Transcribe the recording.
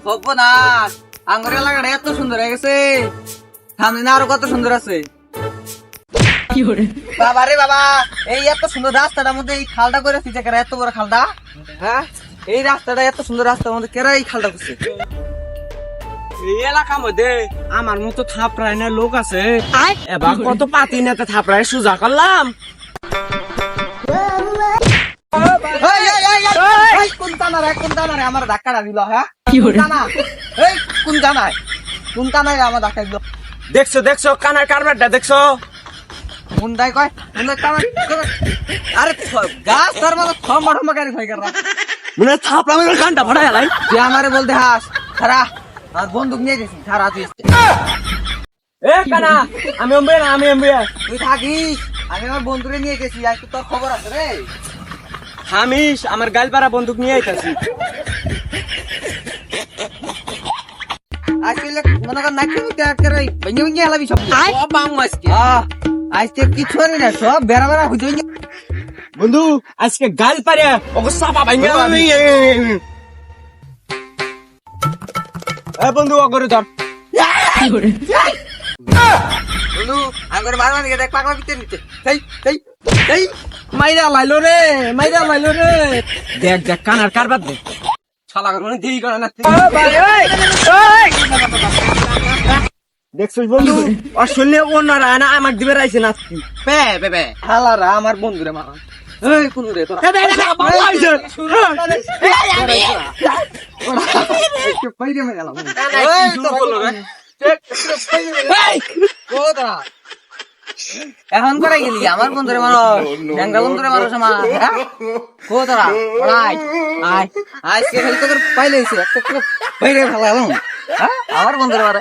সর্বনাশ, আঙ্গুর এলাকাটা এত সুন্দর হয়ে গেছে, সামনে না আরো কত সুন্দর আছে। বাবা রে বাবা, এই এত সুন্দর রাস্তাটার মধ্যে এই খালটা করে দিচ্ছে কেরা, এত বড় খালটা। হ্যাঁ, এই রাস্তাটা এত সুন্দর রাস্তার মধ্যে কেরা এই খালটা করছে। এই এলাকার মধ্যে আমার মতো থাপড়ায় না লোক আছে, এবার কত পাতি নেতা থাপড়ায় সুজা করলাম। কোন টানারে আমার ধাক্কাটা দিল? হ্যাঁ, কোন টানায় আমার ধাক্কা দিল? দেখছো কানার কারবারটা দেখছো? মুন্ডাই কয় আরে গাছ তার মতো থম্বা গাড়ি হয়ে গেল। মানে থাপড়া মেরে গানটা ভাড়ায় লাই যে আমারে বলতে হাস সারা আর বন্দুক নিয়ে গেছি সারা তুই এ কানা, আমি অম্বিয়া তুই থাকিস, আমি আমার বন্ধুরে নিয়ে গেছি, আর তোর খবর আছে রে? হামিশ আমার গালপাড়া বন্দুক নিয়ে আইতাছি। আজকে মনে কর নাকি ভেঙে ভেঙে এলাবি সব আজকে কিছু না, সব বেড়া বেড়া হইতে বন্ধু আজকে গালপাড়া ওকে সাপা ভাঙা এ বন্ধু অগরে ধর। বন্ধু আঙ্গুর মারবার দিকে দেখ, পাগলা পিতে নিতে এই মাইরা লাইলো রে দেখ কানার কারবার দেখ শালা করে মানে দেরি করে না। দেখছিস বন্ধু অশল্য ওনারা না আমাক দিবে রাইছে নাচতি বে হালারা আমার বন্ধুরে মারা। এই কোন রে তোরা পাইরে মে গেলাম। এই তো বললো রে এখন করে গেলি আমার বন্ধুরে মারো, ব্যাংরা বন্ধুরে মারো সমা। কো তোরা আয় আজকে খালি তোদের পাইলে একটা পাইরে ফেলালাম। আমার বন্ধুরে মারে।